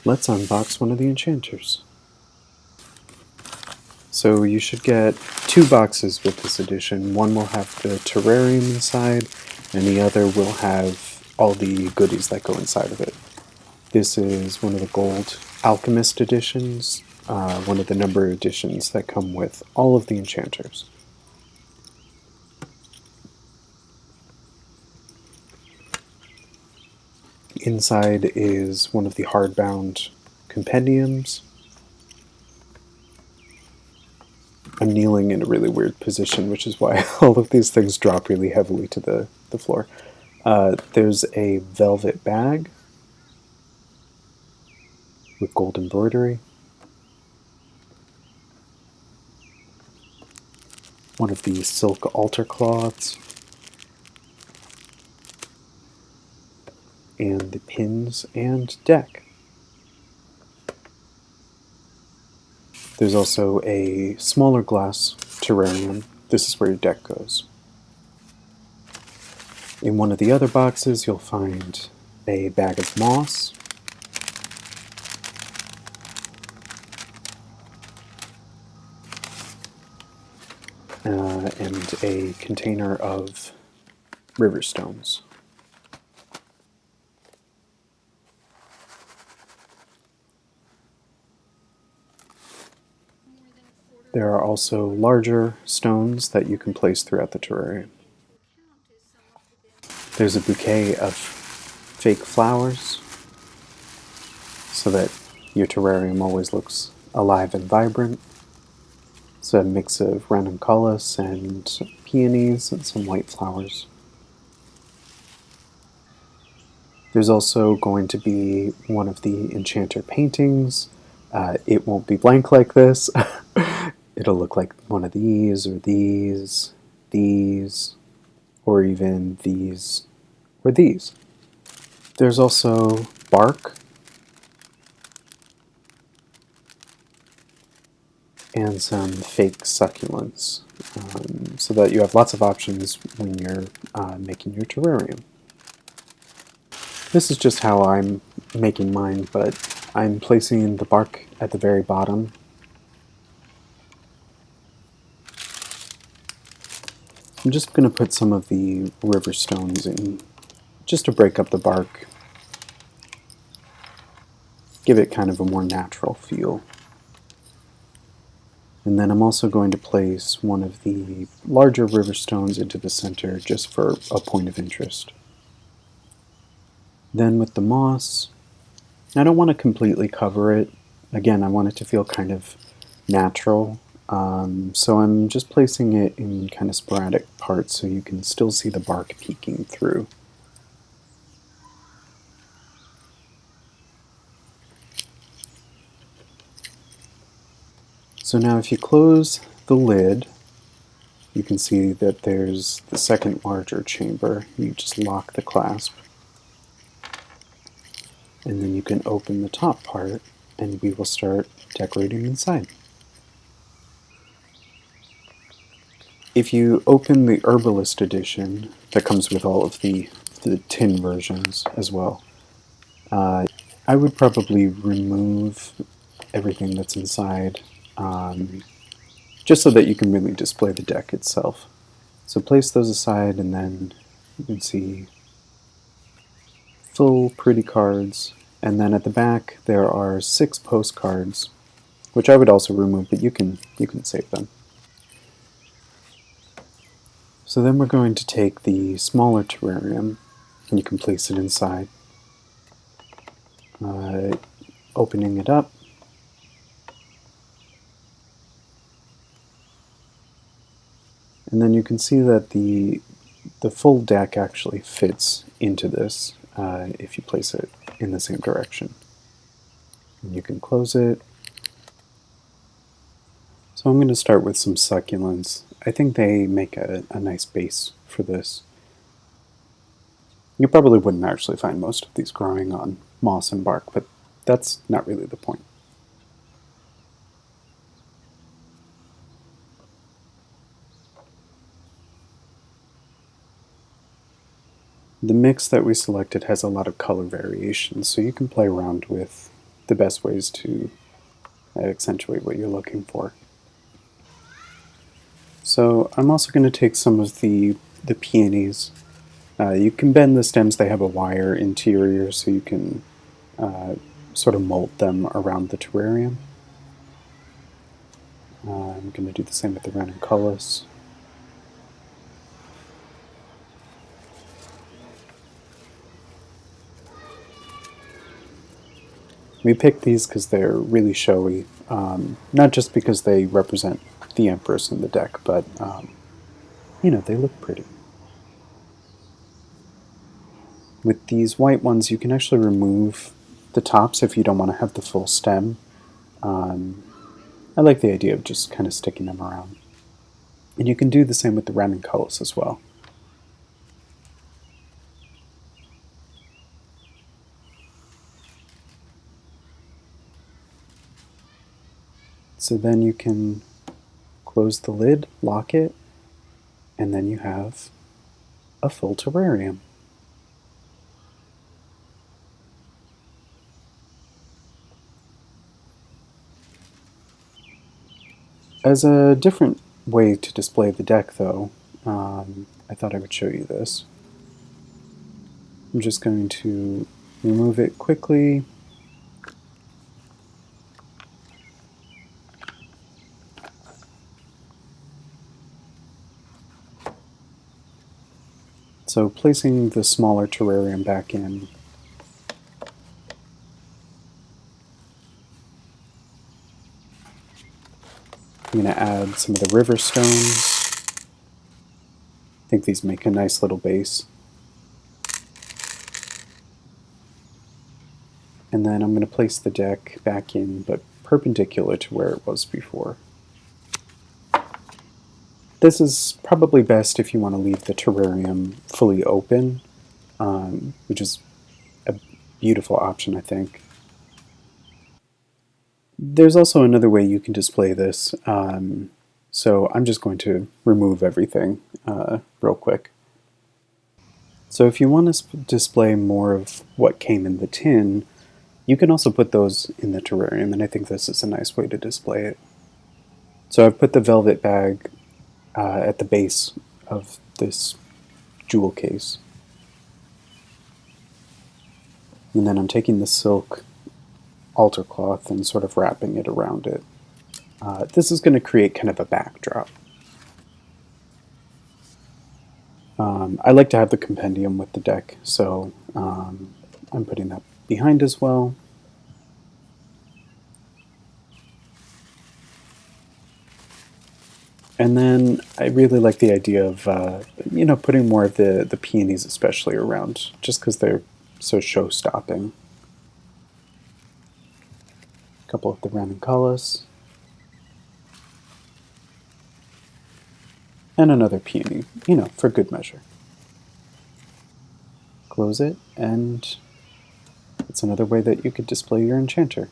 Let's unbox one of the enchanters. So you should get 2 boxes with this edition. One will have the terrarium inside, and the other will have all the goodies that go inside of it. This is one of the gold alchemist editions, one of the number editions that come with all of the enchanters. Inside is one of the hardbound compendiums. I'm kneeling in a really weird position, which is why all of these things drop really heavily to the floor. There's a velvet bag with gold embroidery. One of these silk altar cloths. And the pins and deck. There's also a smaller glass terrarium. This is where your deck goes. In one of the other boxes, you'll find a bag of moss, and a container of river stones. There are also larger stones that you can place throughout the terrarium. There's a bouquet of fake flowers so that your terrarium always looks alive and vibrant. It's a mix of ranunculus and peonies and some white flowers. There's also going to be one of the Enchanter paintings. It won't be blank like this. It'll look like one of these, or these, or even these, or these. There's also bark and some fake succulents, so that you have lots of options when you're making your terrarium. This is just how I'm making mine, but I'm placing the bark at the very bottom. I'm just going to put some of the river stones in, just to break up the bark, give it kind of a more natural feel. And then I'm also going to place one of the larger river stones into the center just for a point of interest. Then with the moss, I don't want to completely cover it. Again, I want it to feel kind of natural. So I'm just placing it in kind of sporadic parts so you can still see the bark peeking through. So now if you close the lid, you can see that there's the second larger chamber. You just lock the clasp. And then you can open the top part and we will start decorating inside. If you open the Herbalist edition, that comes with all of the tin versions as well, I would probably remove everything that's inside, just so that you can really display the deck itself. So place those aside, and then you can see full pretty cards. And then at the back there are 6 postcards, which I would also remove, but you can save them. So then we're going to take the smaller terrarium, and you can place it inside. Opening it up, and then you can see that the full deck actually fits into this if you place it in the same direction. And you can close it. So I'm going to start with some succulents. I think they make a nice base for this. You probably wouldn't actually find most of these growing on moss and bark, but that's not really the point. The mix that we selected has a lot of color variations, so you can play around with the best ways to accentuate what you're looking for. So I'm also going to take some of the peonies. You can bend the stems, they have a wire interior, so you can sort of mold them around the terrarium. I'm going to do the same with the ranunculus. We picked these because they're really showy, not just because they represent the Empress in the deck, but you know, they look pretty. With these white ones, you can actually remove the tops if you don't want to have the full stem. I like the idea of just kind of sticking them around. And you can do the same with the ranunculus as well. So then you can close the lid, lock it, and then you have a full terrarium. As a different way to display the deck, though, I thought I would show you this. I'm just going to remove it quickly. So placing the smaller terrarium back in, I'm going to add some of the river stones. I think these make a nice little base. And then I'm going to place the deck back in, but perpendicular to where it was before. This is probably best if you want to leave the terrarium fully open, which is a beautiful option, I think. There's also another way you can display this, so I'm just going to remove everything real quick. So if you want to display more of what came in the tin, you can also put those in the terrarium, and I think this is a nice way to display it. So I've put the velvet bag at the base of this jewel case. And then I'm taking the silk altar cloth and sort of wrapping it around it. This is going to create kind of a backdrop. I like to have the compendium with the deck, so I'm putting that behind as well. And then I really like the idea of you know, putting more of the peonies especially around, just because they're so show-stopping. A couple of the ranunculus. And another peony, you know, for good measure. Close it, and it's another way that you could display your enchanter.